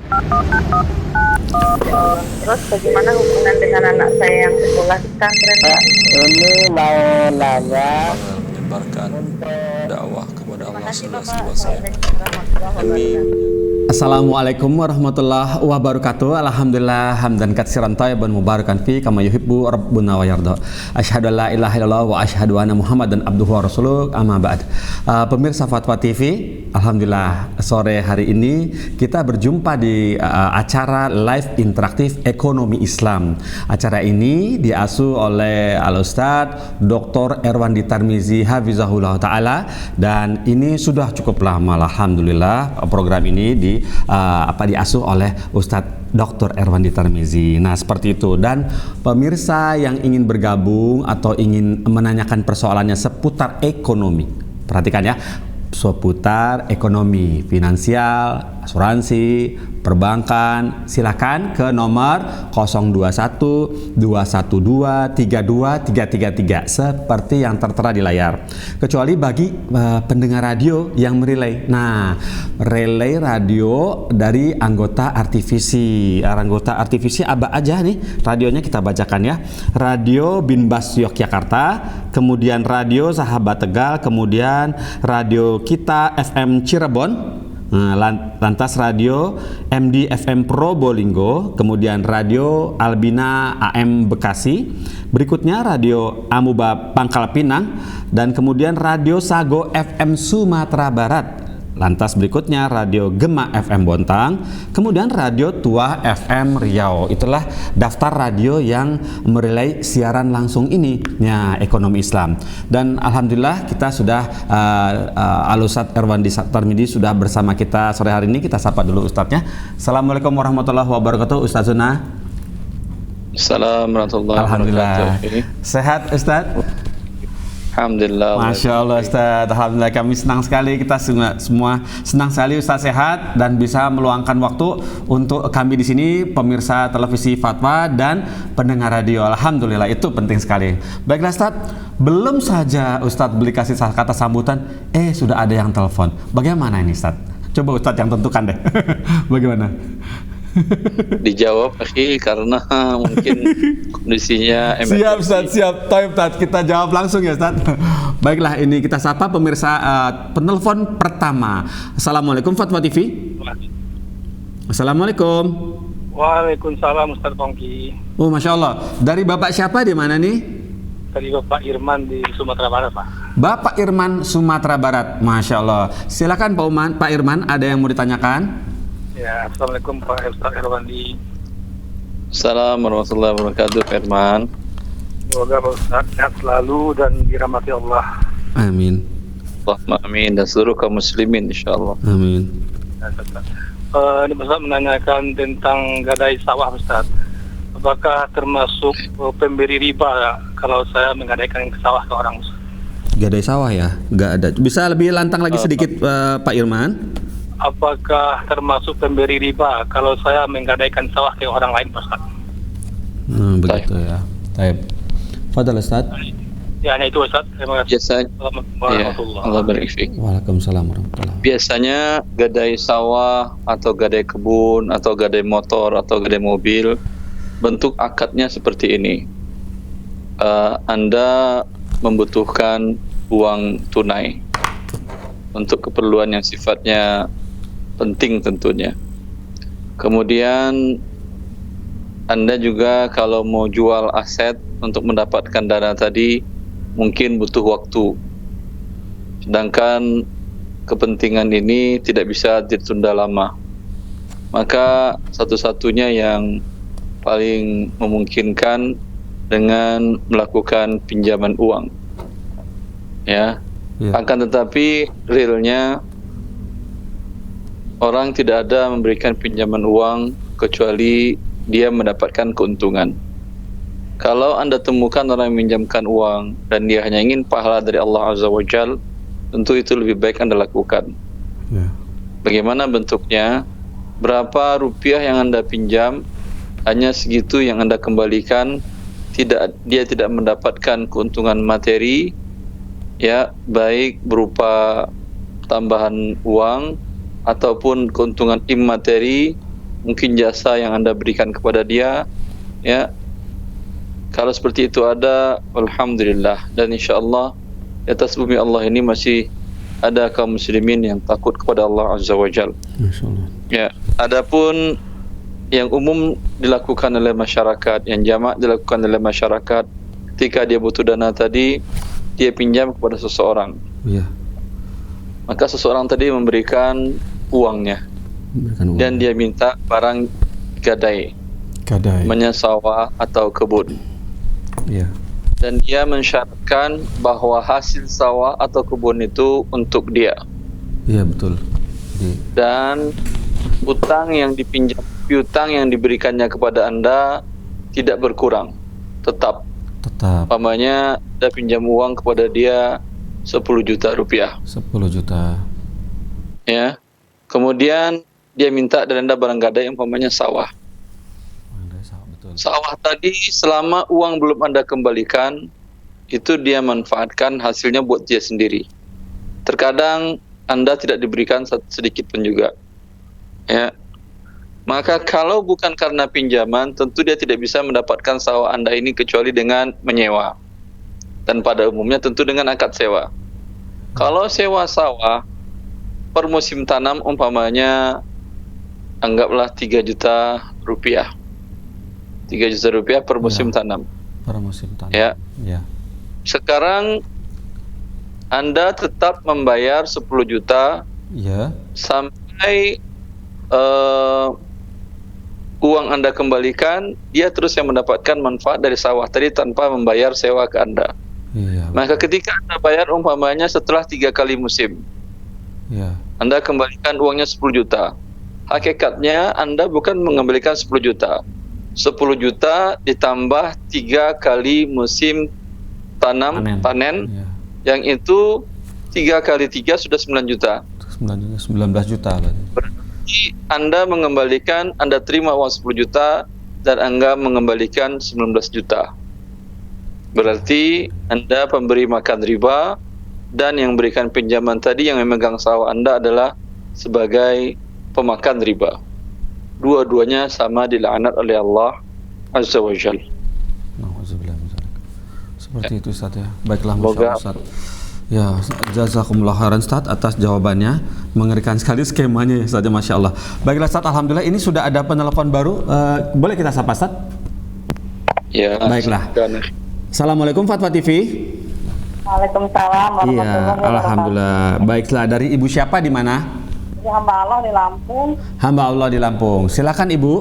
Ya Allah. Terus bagaimana hubungan dengan anak saya yang sekolah di pesantren, Pak? Ini mau nanya menyebarkan dakwah kepada Terima Allah kasih, Bapak. seluas-luasnya. Assalamualaikum warahmatullahi wabarakatuh. Assalamualaikum warahmatullahi wabarakatuh. Alhamdulillah hamdan katsiran thayyiban mubarakan fi kama yuhibbu rabbuna wa yarda. Asyhadu an la ilaha illallah wa asyhadu anna Muhammadan abduhu wa rasuluh. Amma ba'd. Pemirsa Fatwa TV, alhamdulillah sore hari ini kita berjumpa di acara live interaktif ekonomi Islam. Acara ini diasuh oleh Al-Ustadz Dr. Erwandi Tarmizi Hafizahullah Ta'ala, dan ini sudah cukup lama alhamdulillah program ini diasuh oleh Ustadz Dr. Erwandi Tarmizi. Nah, seperti itu. Dan pemirsa yang ingin bergabung atau ingin menanyakan persoalannya seputar ekonomi, perhatikan ya, seputar ekonomi, finansial, asuransi, perbankan, silakan ke nomor 021 212 32 333 seperti yang tertera di layar. Kecuali bagi pendengar radio yang merelay. Nah, relay radio dari anggota artivisi. Anggota artivisi apa aja nih? Radionya kita bacakan ya. Radio Binbas Yogyakarta, kemudian Radio Sahabat Tegal, kemudian Radio Kita FM Cirebon, lantas Radio MD FM Probolinggo, kemudian Radio Albina AM Bekasi, berikutnya Radio Amuba Pangkal Pinang, dan kemudian Radio Sago FM Sumatera Barat. Lantas berikutnya Radio Gema FM Bontang, kemudian Radio Tua FM Riau. Itulah daftar radio yang merelay siaran langsung ini, ya, ekonomi Islam. Dan alhamdulillah kita sudah Al-Ustadz Erwandi Tarmizi sudah bersama kita sore hari ini. Kita sapa dulu Ustadznya. Assalamualaikum warahmatullahi wabarakatuh, Ustadz Zuna. Assalamualaikum warahmatullahi Alhamdulillah. wabarakatuh. Sehat Ustadz? Alhamdulillah. Masya Allah Ustadz, alhamdulillah kami senang sekali, kita semua senang sekali Ustadz sehat dan bisa meluangkan waktu untuk kami di sini, pemirsa televisi Fatwa dan pendengar radio. Alhamdulillah, itu penting sekali. Baiklah Ustadz, belum saja Ustadz beli kasih kata sambutan, sudah ada yang telepon. Bagaimana ini Ustadz? Coba Ustadz yang tentukan deh. Bagaimana? Dijawab karena mungkin kondisinya emergency. Siap Ustadz, siap. Taib Ustadz, kita jawab langsung ya Ustadz. Baiklah, ini kita sapa pemirsa penelpon pertama. Assalamualaikum Fatwa TV. Assalamualaikum. Waalaikumsalam Ustaz Pongki. Oh, Masya Allah. Dari Bapak siapa, di mana nih? Dari Bapak Irman di Sumatera Barat, Pak. Bapak Irman Sumatera Barat. Masya Allah. Silakan Pak Irman, ada yang mau ditanyakan? Ya, Assalamualaikum Pak Ustaz Erwandi. Assalamualaikum warahmatullahi wabarakatuh, Pak Irman. Semoga Pak Ustaz sehat selalu dan dirahmati Allah. Amin. Allahumma amin, dan seluruh kaum muslimin insyaallah. Amin. Ya, Ustaz. Ini Ustaz menanyakan tentang gadai sawah Ustaz. Apakah termasuk pemberi riba kalau saya menggadaikan sawah ke orang Ustaz? Gadai sawah ya? Nggak ada. Bisa lebih lantang lagi sedikit Pak Irman? Apakah termasuk pemberi riba kalau saya menggadaikan sawah ke orang lain Ustaz? Begitu ya. Baik. Fadhal Ustaz. Ya, hanya itu Ustaz. Terima kasih. Biasanya, Allah barik fiik. Waalaikumsalam warahmatullahi. Biasanya gadai sawah atau gadai kebun atau gadai motor atau gadai mobil, bentuk akadnya seperti ini. Anda membutuhkan uang tunai untuk keperluan yang sifatnya penting tentunya. Kemudian Anda juga kalau mau jual aset untuk mendapatkan dana tadi mungkin butuh waktu. Sedangkan kepentingan ini tidak bisa ditunda lama. Maka satu-satunya yang paling memungkinkan dengan melakukan pinjaman uang. Ya. Akan tetapi realnya orang tidak ada memberikan pinjaman uang kecuali dia mendapatkan keuntungan. Kalau Anda temukan orang yang meminjamkan uang dan dia hanya ingin pahala dari Allah Azza wa Jal, tentu itu lebih baik Anda lakukan. Bagaimana bentuknya? Berapa rupiah yang Anda pinjam, hanya segitu yang Anda kembalikan. Dia tidak mendapatkan keuntungan materi, ya, baik berupa tambahan uang ataupun keuntungan imateri mungkin jasa yang Anda berikan kepada dia, ya. Kalau seperti itu ada, alhamdulillah. Dan insyaallah di atas bumi Allah ini masih ada kaum muslimin yang takut kepada Allah Azza wa Jalla. Masyaallah. Ya, adapun yang umum dilakukan oleh masyarakat, yang jamak dilakukan oleh masyarakat, ketika dia butuh dana tadi, dia pinjam kepada seseorang. Iya. Maka seseorang tadi memberikan uangnya, Memberikan uang. dan dia minta barang gadai, Gadai. sawah atau kebun. Iya. Dan dia mensyaratkan bahwa hasil sawah atau kebun itu untuk dia. Iya, betul. Dan utang yang dipinjam, piutang yang diberikannya kepada Anda tidak berkurang, tetap. Umpamanya Anda pinjam uang kepada dia 10 juta rupiah. 10 juta. Ya. Kemudian dia minta dari Anda barang gadai, umpamanya sawah. Betul. Sawah tadi selama uang belum Anda kembalikan, itu dia manfaatkan hasilnya buat dia sendiri. Terkadang Anda tidak diberikan sedikit pun juga. Ya. Maka kalau bukan karena pinjaman, tentu dia tidak bisa mendapatkan sawah Anda ini kecuali dengan menyewa. Dan pada umumnya tentu dengan akad sewa. Kalau sewa sawah per musim tanam umpamanya anggaplah 3 juta rupiah. 3 juta rupiah per musim tanam. Per musim tanam. Ya. Ya. Sekarang Anda tetap membayar 10 juta Ya. sampai uang Anda kembalikan, dia terus yang mendapatkan manfaat dari sawah tadi tanpa membayar sewa ke Anda. Iya. Maka ketika Anda bayar umpamanya setelah 3 kali musim, Ya. Anda kembalikan uangnya 10 juta. Hakikatnya Anda bukan mengembalikan 10 juta. 10 juta ditambah 3 kali musim panen. Ya. Yang itu 3 kali 3 sudah 9 juta. 19 juta berarti. Berarti Anda mengembalikan, Anda terima uang 10 juta dan Anda mengembalikan 19 juta. Berarti Anda pemberi makan riba, dan yang berikan pinjaman tadi yang memegang sawah Anda adalah sebagai pemakan riba. Dua-duanya sama dilaknat oleh Allah Azza wa Jalla. Nauzubillah min dzalik. Seperti itu Ustaz ya. Baiklah, Semoga- masyaallah Ustaz. Ya, jazakumullah khairan Ustaz atas jawabannya. Mengerikan sekali skemanya ya Ustaz, Masya Allah. Baiklah Ustaz, alhamdulillah ini sudah ada penelpon baru. Boleh kita sapa Ustaz? Ya, Baiklah. silakan. Assalamualaikum Fatwa TV. Waalaikumsalam Iya, warahmatullahi wabarakatuh. alhamdulillah. Baiklah, dari Ibu siapa di mana? Ini hamba Allah di Lampung. Hamba Allah di Lampung. Silakan Ibu.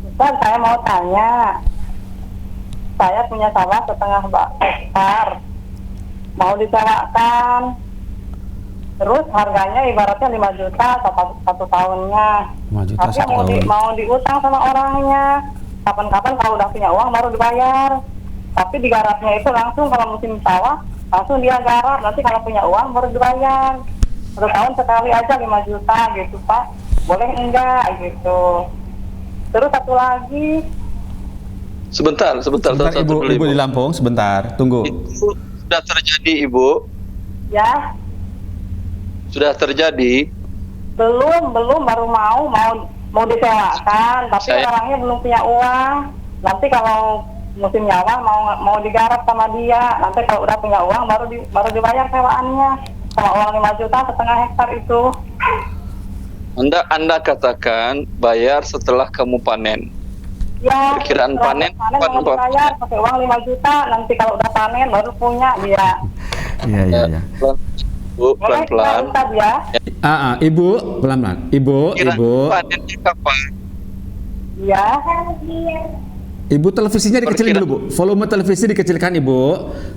Ustaz, saya mau tanya. Saya punya sawah setengah hektar. Mau disewakan. Terus harganya ibaratnya 5 juta satu tahunnya. 5 juta Tapi satu tahun. mau diutang sama orangnya. Kapan-kapan kalau udah punya uang baru dibayar. Tapi digarapnya itu langsung kalau musim sawah, langsung dia garap. Nanti kalau punya uang baru dibayar. 1 tahun sekali aja 5 juta gitu Pak. Boleh enggak gitu. Terus satu lagi, Sebentar, Sebentar Ibu, dulu, Ibu di Lampung, sebentar. Tunggu. Itu sudah terjadi, Ibu. ya Sudah terjadi. belum baru mau disewakan. Tapi orangnya belum punya uang. Nanti kalau musim nyawa mau digarap sama dia. Nanti kalau udah punya uang baru dibayar sewaannya. Sama uang 5 juta setengah hektar itu. Anda katakan bayar setelah kamu panen. Ya, Perkiraan setelah panen mau kapan, Pak? dibayar pakai uang 5 juta. Nanti kalau udah panen baru punya dia. Iya. Bu, Boleh pelan-pelan. Ustaz ya? Ibu, pelan-pelan. Ibu. Panennya kapan? Ya. Ibu, televisinya dikecilin dulu Bu. Volume televisi dikecilkan Ibu.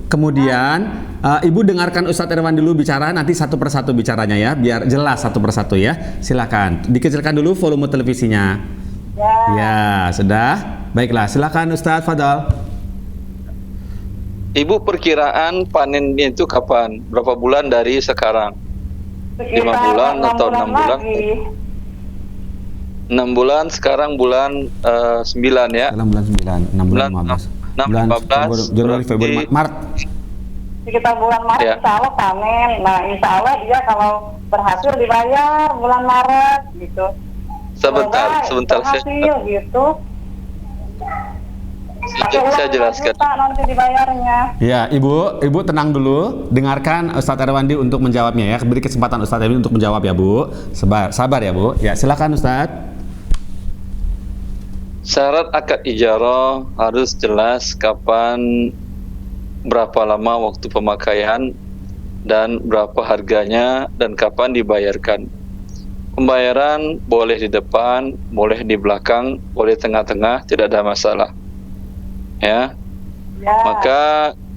Kemudian Ibu dengarkan Ustadz Irwan dulu bicara, nanti satu persatu bicaranya ya, biar jelas satu persatu ya. Silakan. Dikecilkan dulu volume televisinya. Ya, sudah. Baiklah, silakan Ustadz Fadal. Ibu perkiraan panennya itu kapan? Berapa bulan dari sekarang? 5 bulan atau 6 bulan? 6 bulan, sekarang bulan 9 ya. Dalam bulan 9, 6 bulan 15. 6, Bulan 15, Januari, Februari, Maret. Sekitar bulan Maret Ya. insya Allah panen. Nah insya Allah dia kalau berhasil dibayar bulan Maret gitu. Semoga sebentar berhasil gitu. Pakai uang saya 5 jelaskan. juta nanti dibayarnya. Ya, Ibu tenang dulu. Dengarkan Ustadz Erwandi untuk menjawabnya ya. Beri kesempatan Ustadz Erwandi untuk menjawab ya, Bu. Sabar ya, Bu. Ya, silakan Ustadz. Syarat akad ijarah harus jelas kapan, berapa lama waktu pemakaian, dan berapa harganya, dan kapan dibayarkan. Pembayaran boleh di depan, boleh di belakang, boleh tengah-tengah, tidak ada masalah. Ya, Ya. maka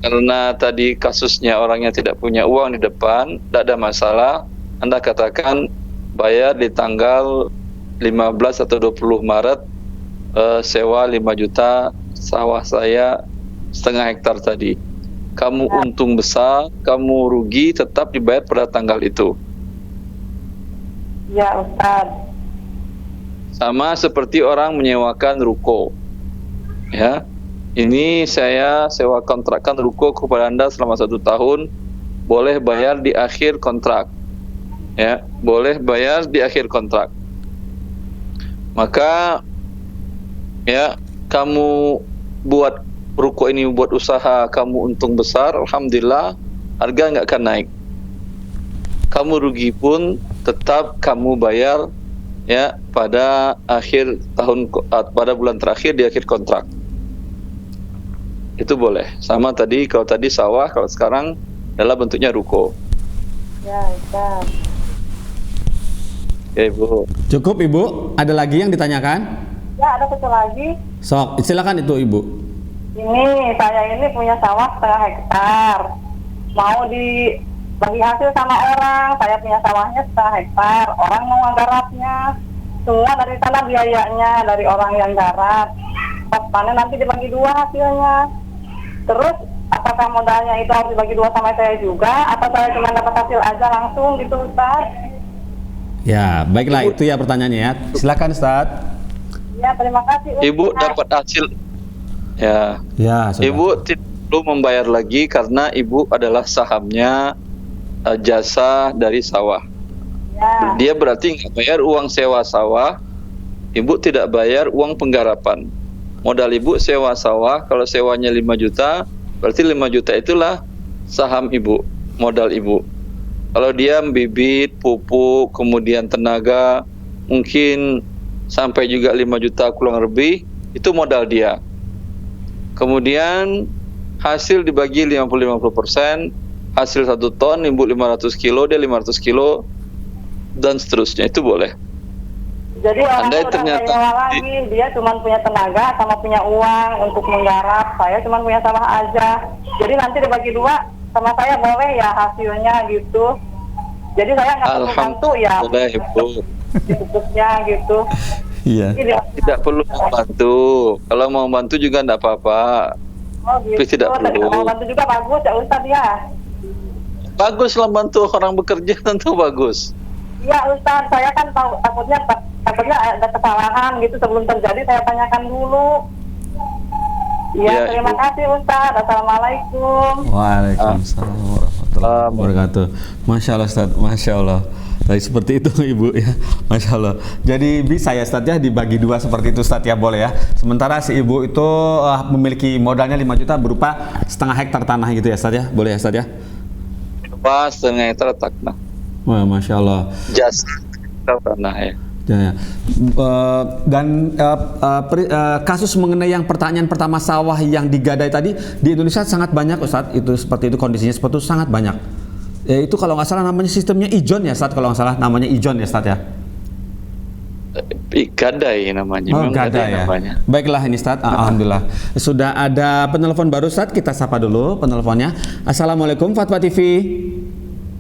karena tadi kasusnya orangnya tidak punya uang di depan, tidak ada masalah. Anda katakan bayar di tanggal 15 atau 20 Maret, sewa 5 juta sawah saya setengah hektar tadi. Kamu untung besar, kamu rugi, tetap dibayar pada tanggal itu. Ya, Ustaz. Sama seperti orang menyewakan ruko. Ya, ini saya sewa kontrakkan ruko kepada Anda selama 1 tahun, boleh bayar di akhir kontrak. Ya, boleh bayar di akhir kontrak. Maka ya, kamu buat ruko ini, buat usaha, kamu untung besar, alhamdulillah, harga nggak akan naik. Kamu rugi pun tetap kamu bayar ya pada akhir tahun, pada bulan terakhir di akhir kontrak. Itu boleh. Sama tadi, kalau tadi sawah, kalau sekarang adalah bentuknya ruko. Ya, Ustaz. Ya, Ibu. Cukup, Ibu? Ada lagi yang ditanyakan? Ya, ada satu lagi. Sok, silakan itu, Ibu. Ini saya ini punya sawah setengah hektar. Mau dibagi hasil sama orang. Saya punya sawahnya setengah hektar. Orang mau nggarapnya. Semua dari sana biayanya dari orang yang garap. Pas panen nanti dibagi 2 hasilnya. Terus apakah modalnya itu harus dibagi 2 sama saya juga, atau saya cuma dapat hasil aja langsung gitu, Ustaz? Ya, baiklah, itu ya pertanyaannya ya. Silakan Ustadz. Ya, terima kasih, Ustaz. Ibu dapat hasil. Ya, Ya, sudah. Ibu tidak perlu membayar lagi karena Ibu adalah sahamnya jasa dari sawah. Ya, Dia berarti nggak bayar uang sewa sawah, Ibu tidak bayar uang penggarapan. Modal Ibu sewa sawah, kalau sewanya 5 juta, berarti 5 juta itulah saham Ibu, modal Ibu. Kalau dia bibit, pupuk, kemudian tenaga, mungkin sampai juga 5 juta kurang lebih, itu modal dia. Kemudian hasil dibagi 50-50%, hasil 1 ton, Ibu 500 kilo, dia 500 kilo, dan seterusnya, itu boleh. jadi orang Anda udah ternyata- kayak nyewa lagi, dia cuma punya tenaga sama punya uang untuk menggarap, saya cuma punya sawah aja. Jadi nanti dibagi 2 sama saya boleh ya hasilnya gitu. Jadi saya nggak perlu bantu ya, Alhamdulillah, Ibu. di pupuknya gitu. Iya. Jadi, Tidak perlu membantu. Kalau mau bantu juga tidak apa-apa. oh gitu. Tapi tidak Tapi perlu. mau bantu juga bagus ya, Ustaz ya. Bagus lah bantu orang bekerja, tentu bagus. Iya, Ustaz, saya kan takutnya ada kesalahan gitu sebelum terjadi, saya tanyakan dulu. Iya, Ya, terima Ibu. kasih Ustaz. Assalamualaikum. Waalaikumsalam warahmatullahi wabarakatuh. Masya Allah Ustadz, Masya Allah. Tadi seperti itu Ibu ya, Masya Allah. Jadi bisa ya Ustadz ya, dibagi 2 seperti itu Ustadz ya, boleh ya. Sementara si Ibu itu memiliki modalnya 5 juta berupa setengah hektar tanah gitu ya Ustadz ya, boleh ya Ustadz ya. Pas setengah hektar tanah. Wah, Masya Allah. Jasa tanah ya. Ya, ya. Kasus mengenai yang pertanyaan pertama sawah yang digadai tadi di Indonesia sangat banyak Ustadz, itu seperti itu, kondisinya seperti itu sangat banyak. Itu kalau nggak salah namanya sistemnya ijon ya Ustadz, kalau nggak salah namanya ijon ya Ustadz ya. Gadai namanya. Oh, Memang gadai ya. namanya. Baiklah ini Ustadz, alhamdulillah. Sudah ada penelpon baru Ustadz, kita sapa dulu penelponnya. Assalamualaikum Fatwa TV.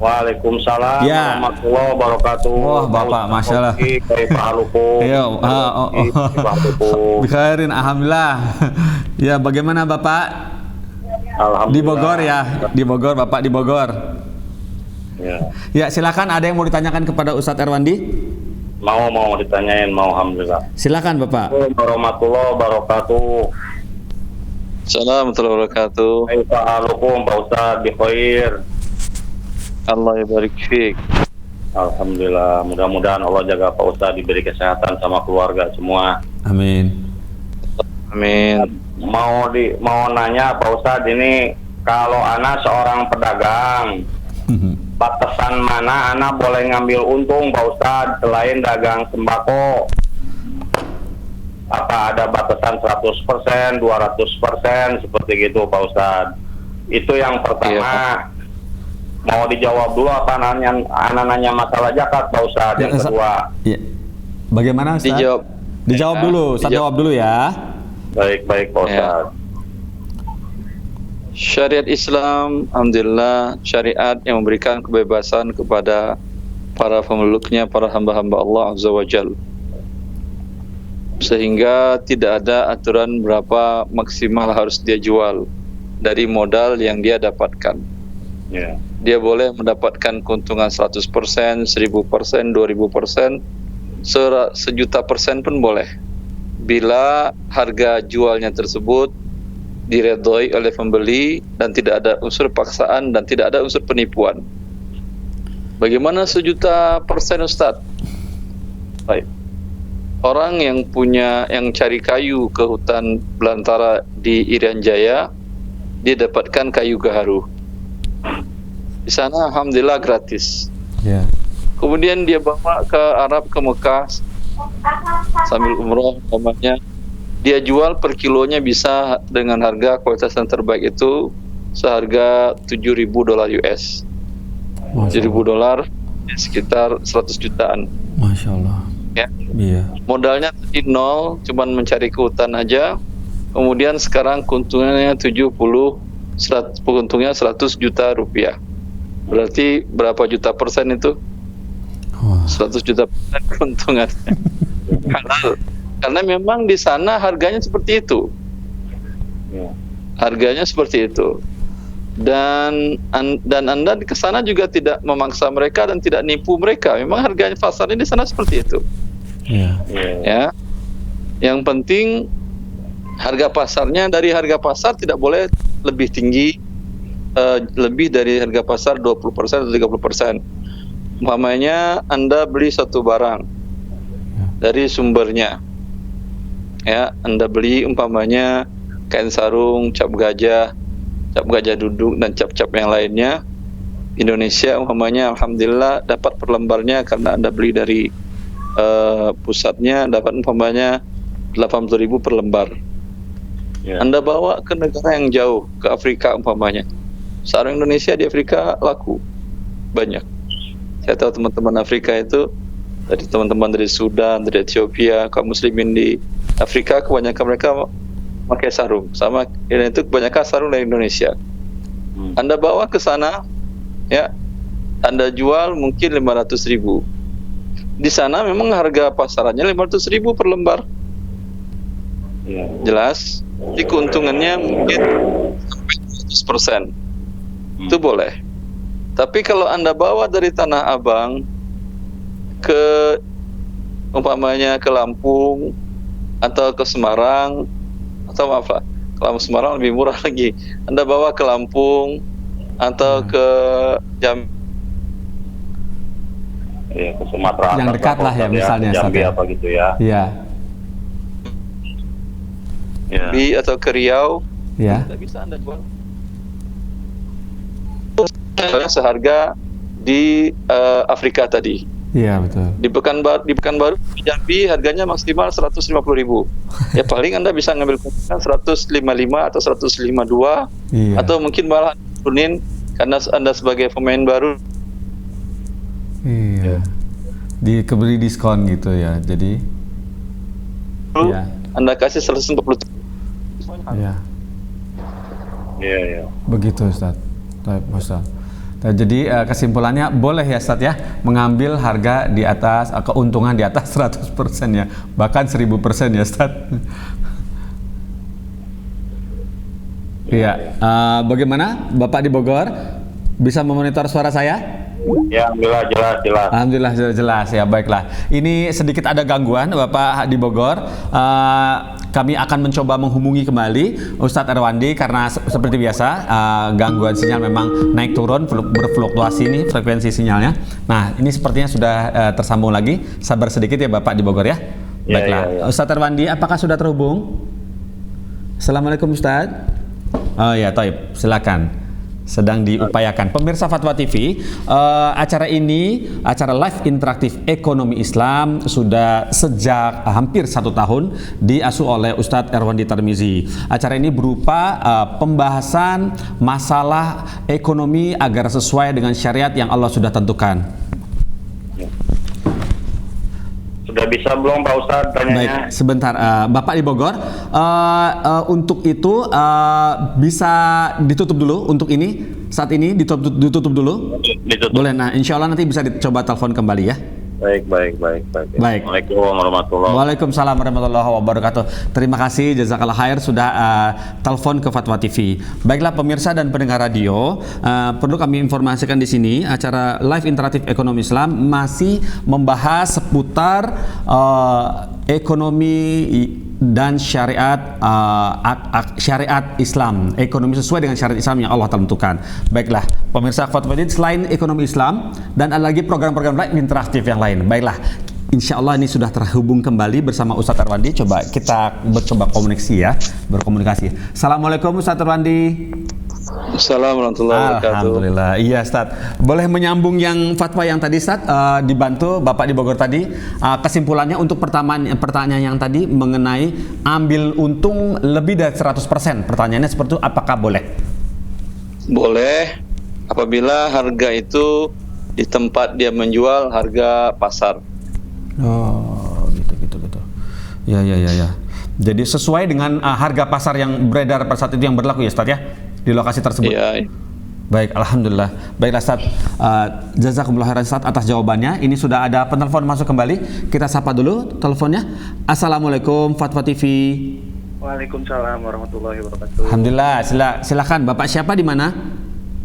Waalaikumsalam Ya. warahmatullahi wabarakatuh. Wah, Bapak, Masya Allah. Iya, Bikharin, alhamdulillah. Ya, bagaimana Bapak? Alhamdulillah. Di Bogor ya, di Bogor Bapak, di Bogor. Ya. Ya, silakan, ada yang mau ditanyakan kepada Ustadz Erwandi? Mau ditanyain, alhamdulillah. Silakan Bapak. Warahmatullahi wabarakatuh. Assalamualaikum warahmatullahi wabarakatuh. Kaifa halukum Pak Ustaz, bi khair. Allah yabarik fiik. Alhamdulillah, mudah-mudahan Allah jaga Pak Ustadz, diberi kesehatan sama keluarga semua. Amin. Amin. Mau nanya Pak Ustadz, ini kalau anak seorang pedagang, batasan mana anak boleh ngambil untung Pak Ustadz selain dagang sembako? Apa ada batasan 100%, 200% seperti gitu Pak Ustadz? Itu yang pertama. Mau dijawab dulu apa nanya masalah zakat Pak Ustadz? Yang kedua. Ya. Bagaimana Ustaz? Dijawab dulu, Ustaz jawab dulu ya. Baik Pak Ustadz. Syariat Islam, alhamdulillah, syariat yang memberikan kebebasan kepada para pemeluknya, para hamba-hamba Allah Azza wa Jal. Sehingga tidak ada aturan berapa maksimal harus dia jual dari modal yang dia dapatkan. Ya. Dia boleh mendapatkan keuntungan 100%, 1000%, 2000%, 1.000.000% pun boleh. Bila harga jualnya tersebut diredoi oleh pembeli dan tidak ada unsur paksaan dan tidak ada unsur penipuan. Bagaimana 1.000.000% Ustaz? Baik. Orang yang cari kayu ke hutan belantara di Irian Jaya, dia dapatkan kayu gaharu. Di sana alhamdulillah gratis. Ya. Kemudian dia bawa ke Arab, ke Mekah sambil umroh namanya. Dia jual per kilonya bisa dengan harga kualitas yang terbaik itu seharga $7.000 US. $7.000 sekitar 100 jutaan. Masya Allah. Ya. Iya. Modalnya tadi nol, cuman mencari ke hutan aja. Kemudian sekarang keuntungannya 100 juta rupiah. Berarti berapa juta persen itu? 100 juta persen keuntungannya. Karena memang di sana harganya seperti itu. Harganya seperti itu. Dan Anda ke sana juga tidak memaksa mereka dan tidak nipu mereka. Memang harganya pasarnya di sana seperti itu. Ya. Yang penting harga pasarnya, dari harga pasar tidak boleh lebih tinggi, lebih dari harga pasar 20% atau 30%. Umpamanya Anda beli satu barang dari sumbernya, ya, Anda beli umpamanya kain sarung, cap gajah duduk dan cap-cap yang lainnya, Indonesia umpamanya alhamdulillah dapat per lembarnya karena Anda beli dari pusatnya dapat umpamanya 80.000 per lembar. Anda bawa ke negara yang jauh, ke Afrika umpamanya, sarung Indonesia di Afrika laku banyak. Saya tahu teman-teman Afrika itu, dari teman-teman dari Sudan, dari Ethiopia, kaum muslimin di Afrika, kebanyakan mereka pakai sarung. Sama itu kebanyakan sarung dari Indonesia. Anda bawa ke sana, ya, Anda jual mungkin 500.000. Di sana memang harga pasarannya 500.000 per lembar. Jelas. Jadi keuntungannya mungkin sampai 100%. Itu boleh. Tapi kalau Anda bawa dari Tanah Abang ke umpamanya ke Lampung atau ke Semarang, atau maaf lah, kalau Semarang lebih murah lagi, Anda bawa ke Lampung atau ke ke Sumatera yang dekat lah ya, misalnya Jambi apa gitu ya. Iya. Jambi atau ke Riau, ya. tidak bisa Anda jual seharga di Afrika tadi. Iya, betul. Di Pekanbaru, di Jambi harganya maksimal 150.000. Ya paling Anda bisa ngambil keuntungan 155 atau 152, atau mungkin malah turunin karena Anda sebagai pemain baru. Iya. Diberi diskon gitu ya. Jadi Anda kasih 140. Iya. Iya. Begitu Ustaz. Baik, Ustaz. Nah, jadi kesimpulannya boleh ya Ustaz ya mengambil harga di atas, keuntungan di atas 100% ya, bahkan 1000% ya Ustaz. Iya. Bagaimana Bapak di Bogor, bisa memonitor suara saya? Ya, alhamdulillah jelas. Alhamdulillah jelas ya, baiklah. Ini sedikit ada gangguan Bapak di Bogor. kami akan mencoba menghubungi kembali Ustadz Erwandi karena seperti biasa gangguan sinyal memang naik turun, berfluktuasi ini frekuensi sinyalnya. Nah, ini sepertinya sudah tersambung lagi. Sabar sedikit ya Bapak di Bogor ya. Baiklah, Ustadz Erwandi, apakah sudah terhubung? Assalamualaikum Ustadz. Oh ya, Taib, silakan. Sedang diupayakan. Pemirsa Fatwa TV, acara ini, acara live interaktif ekonomi Islam sudah sejak hampir 1 tahun diasuh oleh Ustadz Erwandi Tarmizi. Acara ini berupa pembahasan masalah ekonomi agar sesuai dengan syariat yang Allah sudah tentukan. Sudah bisa belum Pak Ustadz tanyanya? Baik, sebentar, Bapak di Bogor, untuk itu bisa ditutup dulu untuk ini, saat ini ditutup dulu. Ditutup. Boleh, nah insya Allah nanti bisa dicoba telepon kembali ya. Baik. Assalamualaikum warahmatullahi wabarakatuh. Waalaikumsalam warahmatullahi wabarakatuh. Terima kasih jazakallah khair sudah telepon ke Fatwa TV. Baiklah pemirsa dan pendengar radio, perlu kami informasikan di sini acara live interaktif ekonomi Islam masih membahas seputar ekonomi dan syariat syariat Islam, ekonomi sesuai dengan syariat Islam yang Allah tentukan. Baiklah, pemirsa Fatwa TV, selain ekonomi Islam dan ada lagi program-program live interaktif yang lain. Baiklah, insya Allah ini sudah terhubung kembali bersama Ustadz Erwandi. Coba kita bercoba berkomunikasi. Assalamualaikum Ustadz Erwandi. Assalamualaikum warahmatullahi wabarakatuh. Alhamdulillah. Iya Ustadz, boleh menyambung yang fatwa yang tadi Ustadz, dibantu Bapak di Bogor tadi, kesimpulannya untuk pertanyaan yang tadi mengenai ambil untung lebih dari 100%. Pertanyaannya seperti itu, apakah boleh? Boleh apabila harga itu di tempat dia menjual harga pasar. Oh, gitu. Ya. Jadi sesuai dengan harga pasar yang beredar pada saat itu yang berlaku ya Ustadz ya, di lokasi tersebut. Iya. Baik, alhamdulillah. Baiklah Ustadz, jazakumullah khairan Ustadz atas jawabannya. Ini sudah ada penelpon masuk kembali. Kita sapa dulu teleponnya. Assalamualaikum Fatwa TV. Waalaikumsalam warahmatullahi wabarakatuh. Alhamdulillah. Silakan. Bapak siapa di mana?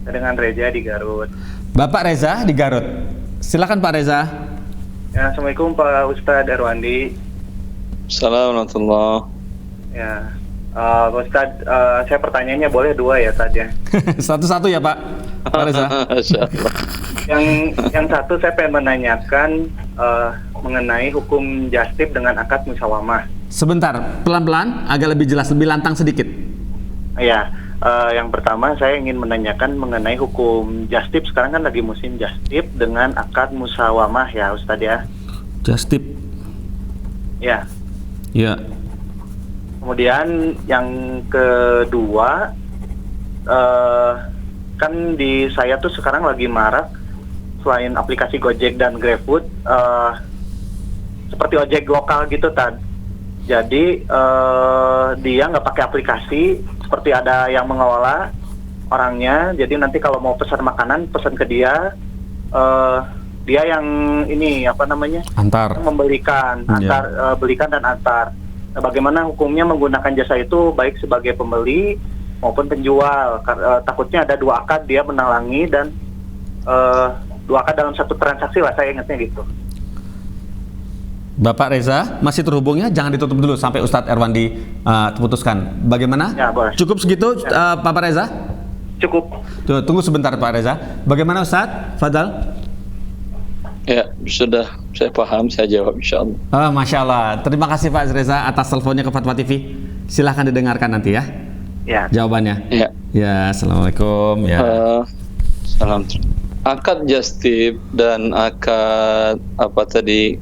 Dengan Reza di Garut. Bapak Reza di Garut. Silakan Pak Reza. Ya, Assalamualaikum Pak Ustadz Erwandi. Assalamualaikum warahmatullahi wabarakatuh. Ya, Pak Ustadz, saya pertanyaannya boleh 2 ya Ustadz ya. Satu-satu ya Pak Reza. Yang satu saya pengen menanyakan mengenai hukum jastip dengan akad musyawarah. Sebentar, pelan-pelan, agak lebih jelas, lebih lantang sedikit. Ya, yang pertama saya ingin menanyakan mengenai hukum jastip. Sekarang kan lagi musim jastip dengan akad musyawarah ya Ustadz ya. Jastip. Ya. Ya. Kemudian yang kedua, kan di saya tuh sekarang lagi marak selain aplikasi Gojek dan GrabFood, seperti ojek lokal gitu Tad. Jadi dia nggak pakai aplikasi, seperti ada yang mengelola orangnya. Jadi nanti kalau mau pesan makanan, pesan ke dia, dia yang ini antar, membelikan, belikan dan antar. Nah, bagaimana hukumnya menggunakan jasa itu baik sebagai pembeli maupun penjual? Takutnya ada 2 akad dia menalangi dan 2 akad dalam satu transaksi lah, saya ingatnya gitu. Bapak Reza masih terhubung ya, jangan ditutup dulu sampai Ustadz Erwandi putuskan. Bagaimana? Ya, boleh. Cukup segitu Ya. Bapak Reza? Cukup. Tunggu sebentar Pak Reza. Bagaimana Ustadz? Fadal? Ya, sudah saya paham, saya jawab insyaallah. Masya Allah. Terima kasih Pak Reza atas teleponnya ke Fatwa TV. Silahkan didengarkan nanti ya. Ya. Jawabannya. Ya. Ya, assalamualaikum. Ya. Salam. Akad jastip dan akad apa tadi?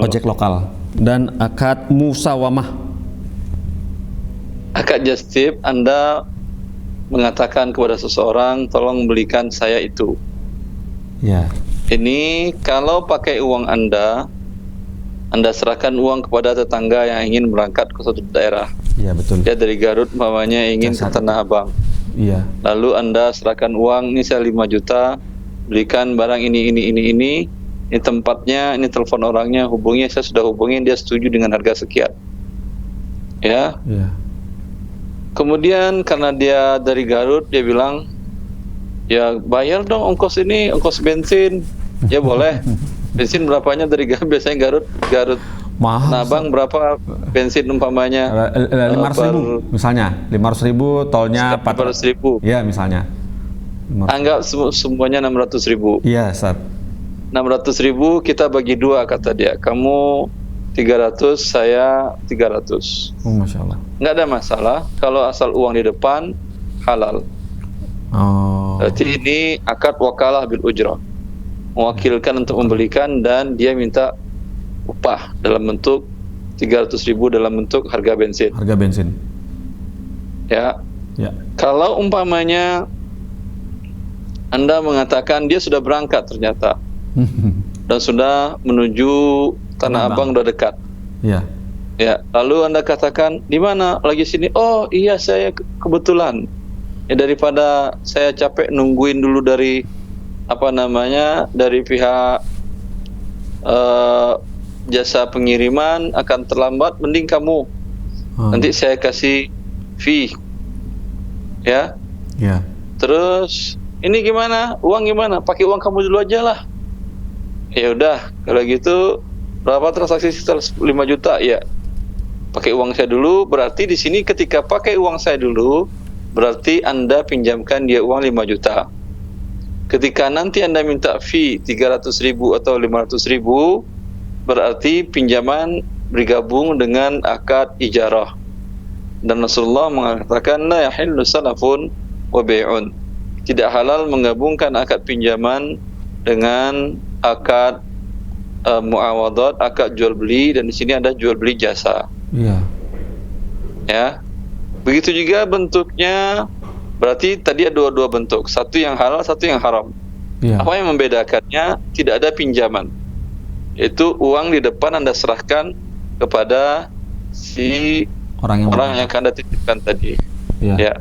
Ojek lokal dan akad musawamah. Akad jastip, Anda mengatakan kepada seseorang, tolong belikan saya itu. Ya. Ini kalau pakai uang Anda serahkan uang kepada tetangga yang ingin berangkat ke suatu daerah. Iya betul. Dia dari Garut, mamanya ingin ke Tanah Abang. Iya. Lalu Anda serahkan uang, ini saya 5 juta, belikan barang ini tempatnya, ini telepon orangnya, hubungi, saya sudah hubungin, dia setuju dengan harga sekian. Ya. Iya. Kemudian karena dia dari Garut, dia bilang, ya bayar dong ongkos bensin. Ya boleh. Bensin berapanya dari Garut? Biasanya Garut Mahal. Nah, Bang, berapa bensin umpamanya? 500.000 misalnya, 500.000 tolnya 400.000. Iya, misalnya. 500.000. Anggap semuanya 600.000. Iya, Ustaz. 600.000 kita bagi 2 kata dia. Kamu 300, saya 300. Oh, Masya Allah. Nggak ada masalah kalau asal uang di depan halal. Oh. Berarti ini akad wakalah bil ujrah. Mewakilkan untuk membelikan dan dia minta upah dalam bentuk 300.000 dalam bentuk harga bensin. Harga bensin. Ya. Ya. Kalau umpamanya Anda mengatakan dia sudah berangkat ternyata dan sudah menuju Tanah Abang udah dekat. Iya. Ya, lalu Anda katakan, "Di mana? Lagi sini." "Oh, iya saya kebetulan." Ya, daripada saya capek nungguin dulu dari dari pihak jasa pengiriman akan terlambat, mending kamu nanti saya kasih fee. Ya. Iya. Terus ini gimana? Uang gimana? Pakai uang kamu dulu aja lah. Ya udah, kalau gitu berapa transaksi sekitar 5 juta? Ya. Pakai uang saya dulu, berarti di sini ketika pakai uang saya dulu, berarti Anda pinjamkan dia uang 5 juta. Ketika nanti Anda minta fee 300.000 atau 500.000, berarti pinjaman bergabung dengan akad ijarah. Dan Rasulullah mengatakan, la yahillu salafun wa bai'un. Tidak halal menggabungkan akad pinjaman dengan akad muawadat, akad jual beli, dan di sini ada jual beli jasa. Iya. Ya. Begitu juga bentuknya, berarti tadi ada dua bentuk, satu yang halal, satu yang haram. Iya. Apa yang membedakannya? Tidak ada pinjaman. Itu uang di depan Anda serahkan kepada si orang yang akan Anda titipkan tadi. Iya. Ya.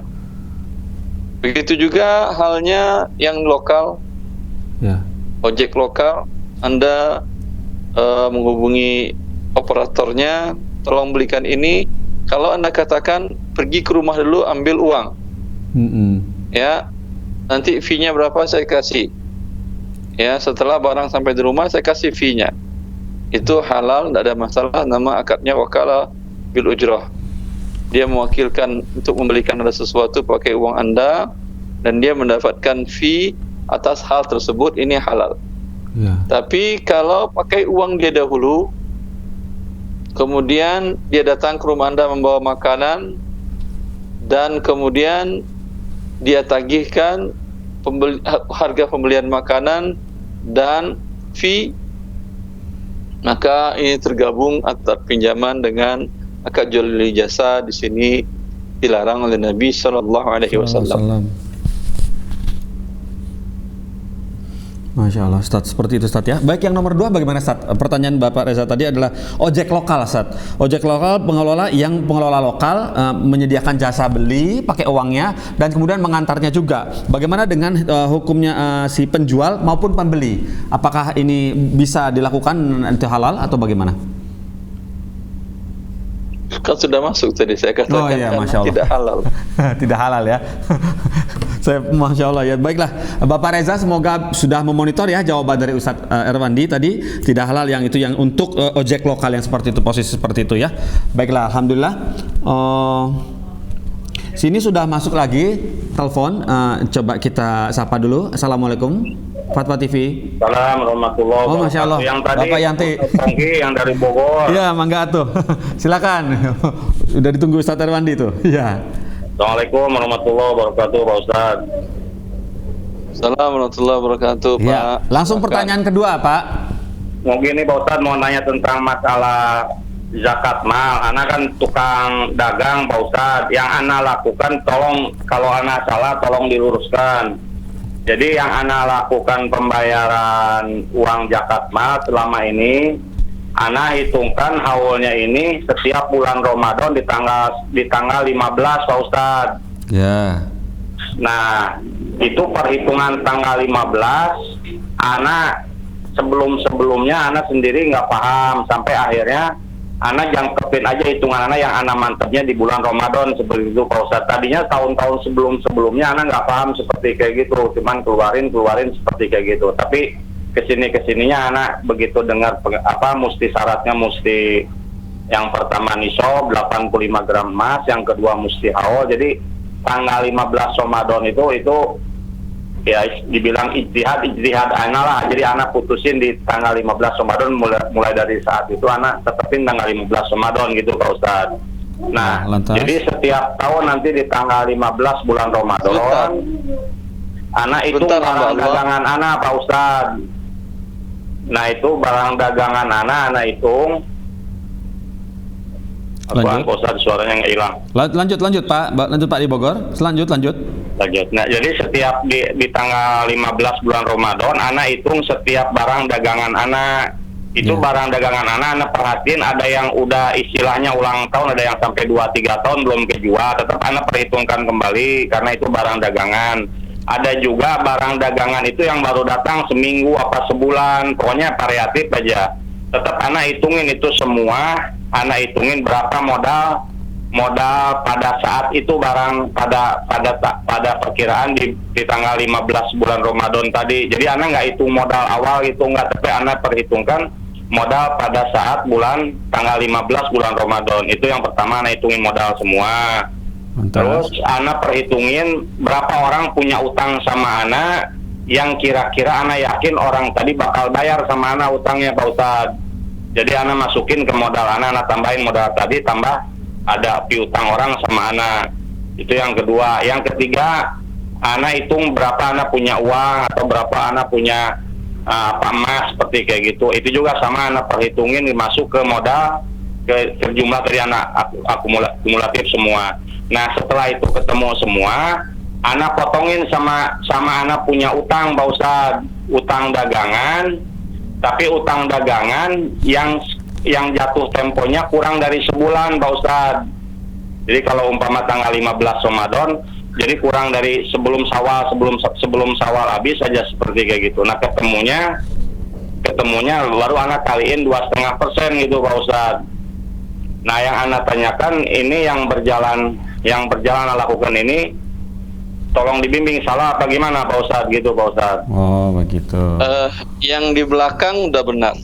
Begitu juga halnya yang lokal. Ya. Ojek lokal, Anda menghubungi operatornya, tolong belikan ini. Kalau Anda katakan pergi ke rumah dulu ambil uang, ya, nanti fee-nya berapa saya kasih. Ya, setelah barang sampai di rumah saya kasih fee-nya. Itu halal, tidak ada masalah. Nama akadnya wakalah bil ujrah. Dia mewakilkan untuk membelikan ada sesuatu pakai uang Anda, dan dia mendapatkan fee atas hal tersebut, ini halal. Ya. Tapi kalau pakai uang dia dahulu, kemudian dia datang ke rumah Anda membawa makanan, dan kemudian dia tagihkan harga pembelian makanan dan fee, maka ini tergabung antara pinjaman dengan akad jual beli jasa. Di sini dilarang oleh Nabi Sallallahu Alaihi Wasallam. Masya Allah, Ustaz. Seperti itu, Ustaz, ya. Baik, yang nomor 2 bagaimana, Ustaz? Pertanyaan Bapak Reza tadi adalah ojek lokal, Ustaz. Ojek lokal, pengelola lokal menyediakan jasa beli pakai uangnya dan kemudian mengantarnya juga. Bagaimana dengan hukumnya si penjual maupun pembeli? Apakah ini bisa dilakukan, itu halal atau bagaimana? Kan sudah masuk tadi saya katakan, iya, Masya Allah. Tidak halal. Tidak halal, ya. Saya Masya Allah, ya. Baiklah, Bapak Reza semoga sudah memonitor ya jawaban dari Ustadz Erwandi tadi. Tidak halal yang itu, yang untuk ojek lokal yang seperti itu, posisi seperti itu, ya. Baiklah, Alhamdulillah. Sini sudah masuk lagi telepon. Coba kita sapa dulu. Assalamualaikum, Fatwa TV. Assalamualaikum warahmatullahi wabarakatuh. Masya Allah. Yang tadi Bapak Yanti yang dari Bogor. Iya, mangga tuh. Silakan. Udah ditunggu Ustadz Erwandi tuh. Iya. Assalamualaikum warahmatullahi wabarakatuh, Pak Ustaz. Assalamualaikum warahmatullahi wabarakatuh, Pak. Ya. Langsung pertanyaan kedua, Pak. Mau gini, Pak Ustaz, mau nanya tentang masalah zakat mal. Ana kan tukang dagang, Pak Ustaz. Yang Ana lakukan, tolong kalau Ana salah tolong diluruskan. Jadi yang Ana lakukan pembayaran uang zakat mal selama ini, Ana hitungkan haulnya ini setiap bulan Ramadan di tanggal 15, Pak Ustadz. Ya. Nah, itu perhitungan tanggal 15, Ana sebelumnya Ana sendiri nggak paham, sampai akhirnya Ana jangkepin aja hitungan Ana yang Ana mantepnya di bulan Ramadan seperti itu, Pak Ustadz. Tadinya tahun-tahun sebelumnya Ana nggak paham seperti kayak gitu, cuman keluarin seperti kayak gitu. Tapi kesininya anak begitu dengar mesti syaratnya mesti yang pertama nisab 85 gram emas, yang kedua mesti haul. Jadi tanggal 15 Ramadan itu ya dibilang ijtihad anak lah. Jadi anak putusin di tanggal 15 Ramadan, mulai dari saat itu anak tetepin tanggal 15 Ramadan gitu Pak Ustadz. Nah, jadi setiap tahun nanti di tanggal 15 bulan Ramadan anak itu barang dagangan anak Pak Ustadz. Nah itu barang dagangan anak hitung. Pak Ustadz, suaranya nggak hilang. Lanjut Pak. Lanjut Pak di Bogor. Lanjut. Nah, jadi setiap di tanggal 15 bulan Ramadan, anak hitung setiap barang dagangan anak. Itu barang dagangan anak perhatiin, ada yang udah istilahnya ulang tahun, ada yang sampai 2-3 tahun belum kejual, tetap anak perhitungkan kembali karena itu barang dagangan. Ada juga barang dagangan itu yang baru datang seminggu apa sebulan, pokoknya variatif aja. Tetap anak hitungin itu semua, anak hitungin berapa modal pada saat itu barang pada perkiraan di tanggal 15 bulan Ramadan tadi. Jadi anak nggak hitung modal awal gitu, nggak, tapi anak perhitungkan modal pada saat tanggal 15 bulan Ramadan. Itu yang pertama, anak hitungin modal semua. Terus anak perhitungin berapa orang punya utang sama anak, yang kira-kira anak yakin orang tadi bakal bayar sama anak utangnya Pak Ustadz. Jadi anak masukin ke modal anak tambahin modal tadi, tambah ada piutang orang sama anak. Itu yang kedua. Yang ketiga, anak hitung berapa anak punya uang atau berapa anak punya emas seperti kayak gitu. Itu juga sama anak perhitungin masuk ke modal, ke jumlah dari anak akumulatif semua. Nah setelah itu ketemu semua, anak potongin sama anak punya utang Pak Ustadz, utang dagangan. Tapi utang dagangan yang jatuh temponya kurang dari sebulan Pak Ustadz. Jadi kalau umpama tanggal 15 Ramadan, jadi kurang dari sebelum Syawal habis saja seperti kayak gitu. Nah ketemunya baru anak kaliin 2,5% gitu Pak Ustadz. Nah yang anak tanyakan ini yang berjalan lakukan ini, tolong dibimbing salah apa gimana Pak Ustadz gitu Pak Ustadz. Oh begitu. Yang di belakang udah benar.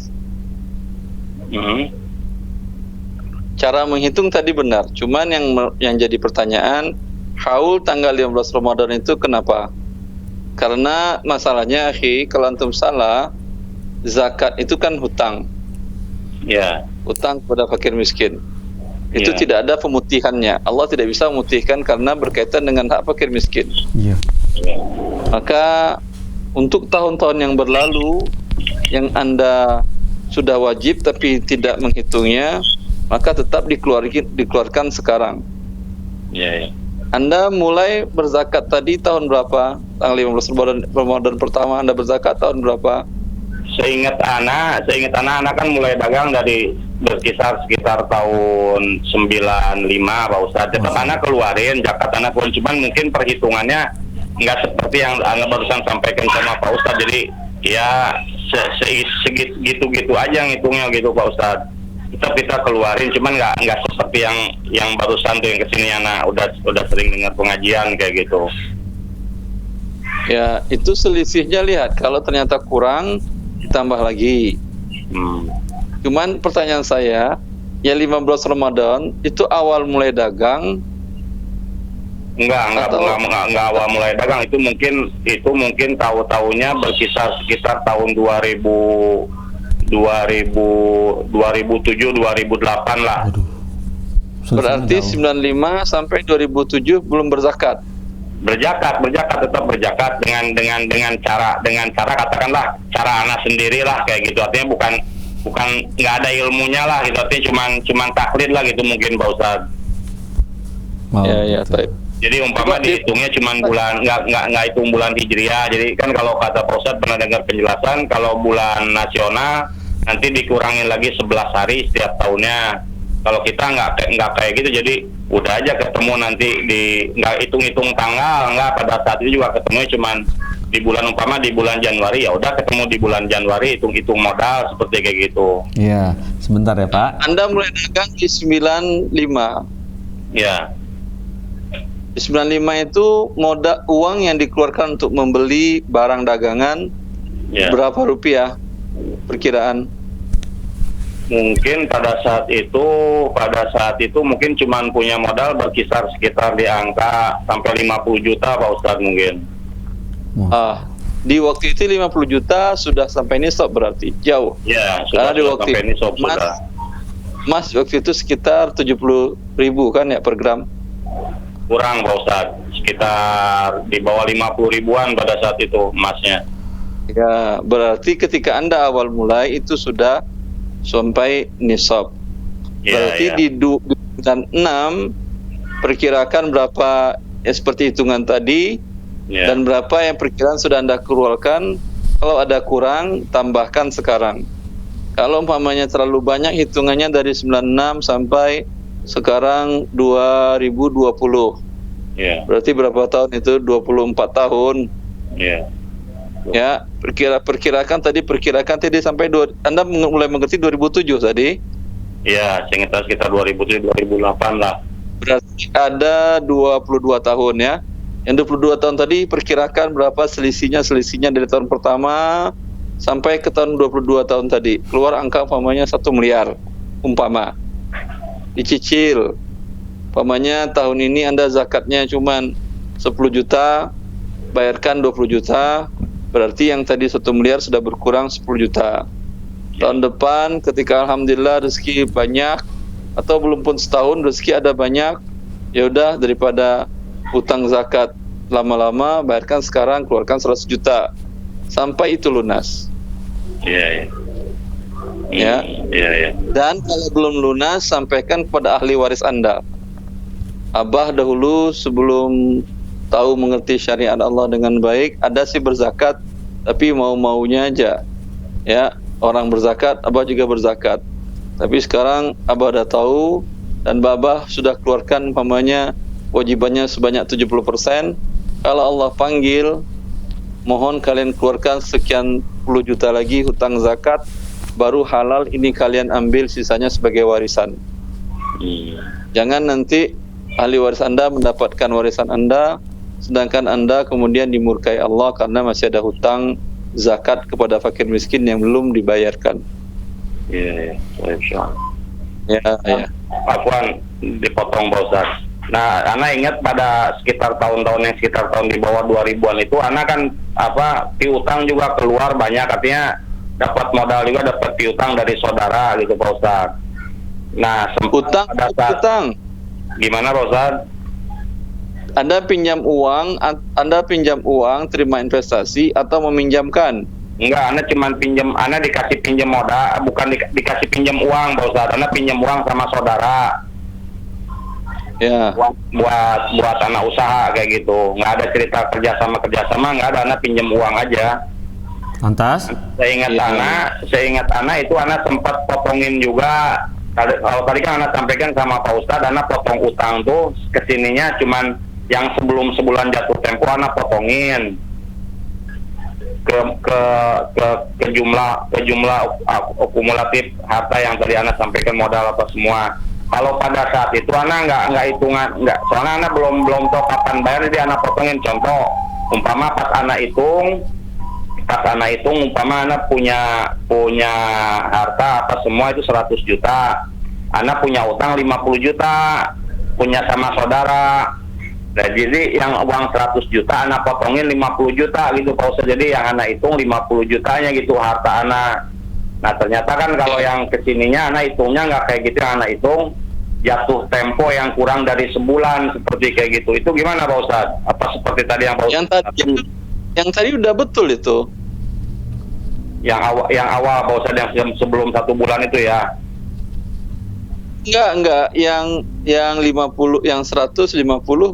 Cara menghitung tadi benar, cuman yang jadi pertanyaan, haul tanggal 15 Ramadan itu kenapa? Karena masalahnya kalau antum salah, zakat itu kan hutang. Ya. Hutang kepada fakir miskin. Itu tidak ada pemutihannya. Allah tidak bisa memutihkan karena berkaitan dengan hak fakir miskin. Iya. Maka untuk tahun-tahun yang berlalu yang Anda sudah wajib tapi tidak menghitungnya, maka tetap dikeluarkan sekarang. Iya. Anda mulai berzakat tadi tahun berapa? Tanggal 15 Ramadan pertama Anda berzakat tahun berapa? Seingat anak kan mulai dagang dari berkisar sekitar tahun 95 Pak Ustadz. Tetap anak keluarin zakat anak keluarin, cuman mungkin perhitungannya nggak seperti yang anak barusan sampaikan sama Pak Ustadz. Jadi ya segitu-gitu aja ngitungnya gitu Pak Ustadz. Kita keluarin, cuman nggak seperti yang barusan tuh yang kesini anak udah sering dengar pengajian kayak gitu. Ya itu selisihnya, lihat kalau ternyata kurang ditambah lagi. Cuman pertanyaan saya, ya 15 Ramadan itu awal mulai dagang? Enggak awal mulai dagang, itu mungkin tahu-tahunya berkisar sekitar tahun 2007 2008 lah. Berarti 95 sampai 2007 belum berzakat. Berzakat tetap berzakat dengan cara katakanlah cara anak sendirilah kayak gitu. Artinya bukan nggak ada ilmunya lah gitu, artinya cuman taklid lah gitu mungkin Pak Ustadz. Ya baik. Jadi umpama dihitungnya cuman bulan nggak hitung bulan hijriah. Jadi kan kalau kata Pak Ustadz pernah dengar penjelasan, kalau bulan nasional nanti dikurangin lagi 11 hari setiap tahunnya. Kalau kita nggak kayak gitu, jadi udah aja ketemu nanti nggak hitung tanggal, nggak, pada saat itu juga ketemu cuman di bulan Januari, ya udah ketemu di bulan Januari, hitung modal seperti kayak gitu. Iya, sebentar ya Pak. Anda mulai dagang di 95. Ya. Di 95 itu modal uang yang dikeluarkan untuk membeli barang dagangan Ya. Berapa rupiah perkiraan? Mungkin pada saat itu mungkin cuman punya modal berkisar sekitar di angka sampai 50 juta Pak Ustadz mungkin. Di waktu itu 50 juta sudah sampai nisab berarti jauh. Ya, Karena sudah di waktu sampai itu nisab sudah. Mas waktu itu sekitar 70.000 kan ya per gram? Kurang Pak Ustadz, sekitar di bawah 50 ribuan pada saat itu emasnya. Ya, berarti ketika Anda awal mulai itu sudah sampai nisab. Ya, Berarti ya. di bulan 6 perkirakan berapa seperti hitungan tadi, Ya. dan berapa yang perkiraan sudah Anda keluarkan. Kalau ada kurang, tambahkan sekarang. Kalau umpamanya terlalu banyak, hitungannya dari 96 sampai sekarang 2020. Ya. Berarti berapa tahun itu? 24 tahun. Ya. Ya, perkirakan tadi sampai Anda mulai mengerti 2007 tadi. Ya, sekitar 2007-2008 lah. Berarti ada 22 tahun ya. Yang 22 tahun tadi perkirakan berapa selisihnya dari tahun pertama sampai ke tahun 22 tahun tadi. Keluar angka umpamanya 1 miliar umpama. Dicicil. Umpamanya tahun ini Anda zakatnya cuman 10 juta, bayarkan 20 juta. Berarti yang tadi 1 miliar sudah berkurang 10 juta. Tahun depan ketika alhamdulillah rezeki banyak atau belum pun setahun rezeki ada banyak, ya udah daripada utang zakat lama-lama, bayarkan sekarang, keluarkan 100 juta sampai itu lunas. Iya, Ya. Iya. Dan kalau belum lunas, sampaikan kepada ahli waris Anda. Abah dahulu sebelum tahu mengerti syariat Allah dengan baik, ada sih berzakat, tapi mau-maunya aja. Ya, orang berzakat, Abah juga berzakat. Tapi sekarang Abah udah tahu dan Abah sudah keluarkan umpamanya wajibannya sebanyak 70%. Kalau Allah panggil, mohon kalian keluarkan sekian puluh juta lagi hutang zakat, baru halal ini kalian ambil sisanya sebagai warisan. Jangan nanti ahli waris Anda mendapatkan warisan Anda, sedangkan Anda kemudian dimurkai Allah karena masih ada hutang zakat kepada fakir miskin yang belum dibayarkan. Iya. Ya. Pak Puan, dipotong Pak Ustaz. Nah, Ana ingat pada sekitar tahun-tahun di bawah 2000-an itu, Ana kan piutang juga keluar banyak, artinya dapat modal juga, dapat piutang dari saudara gitu Pak Ustaz. Nah, Utang. Gimana Pak Ustaz? Anda pinjam uang, terima investasi atau meminjamkan? Enggak, Ana cuma Ana dikasih pinjam modal, bukan dikasih pinjam uang Pak Ustaz. Ana pinjam uang sama saudara. Ya. Buat anak usaha kayak gitu. Nggak ada cerita kerjasama, nggak ada. Ana pinjam uang aja. Lantas? Seingat Ana itu Ana sempat potongin juga. Kalau tadi kan Ana sampaikan sama Pak Ustadz, Ana potong utang tuh kesininya cuman yang sebelum sebulan jatuh tempo Ana potongin ke jumlah akumulatif harta yang tadi Ana sampaikan, modal apa semua. Kalau pada saat itu Ana nggak hitungan, soalnya Ana belum tahu kapan bayar, jadi Ana potongin. Contoh, umpama pas Ana hitung umpama Ana punya harta apa semua itu 100 juta, Ana punya utang 50 juta, punya sama saudara. Nah, jadi yang uang 100 juta Ana potongin 50 juta gitu Pak Ustaz. Jadi yang Ana hitung 50 jutanya gitu harta Ana. Nah, ternyata kan kalau yang kesininya Ana hitungnya nggak kayak gitu, yang Ana hitung jatuh tempo yang kurang dari sebulan seperti kayak gitu. Itu gimana Pak Ustaz? Apa seperti tadi yang Pak Ustaz? Yang tadi udah betul itu. Yang awal Pak Ustaz, yang sebelum 1 bulan itu ya. Enggak, yang 50, yang 150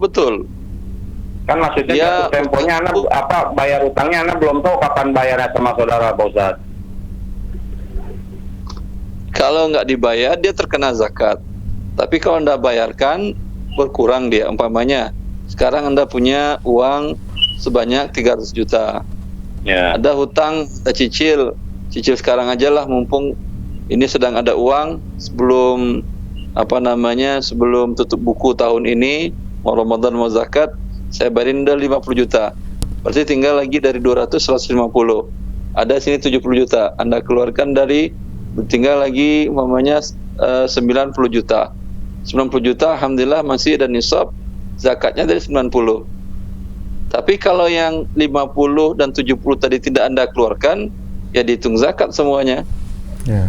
betul. Kan maksudnya jatuh temponya Ana bayar utangnya Ana belum tahu kapan bayarnya sama saudara Pak Ustaz. Kalau nggak dibayar dia terkena zakat. Tapi kalau Anda bayarkan berkurang dia. Umpamanya sekarang Anda punya uang sebanyak 300 juta. Ya. Ada hutang, ada cicil sekarang aja lah, mumpung ini sedang ada uang sebelum sebelum tutup buku tahun ini, mau Ramadan mau zakat, saya bayarin udah 50 juta. Berarti tinggal lagi dari 200 150. ada sini 70 juta, Anda keluarkan dari, tinggal lagi umpamanya 90 juta. 90 juta alhamdulillah masih ada nisab, zakatnya dari 90. Tapi kalau yang 50 dan 70 tadi tidak Anda keluarkan, ya dihitung zakat semuanya. Ya.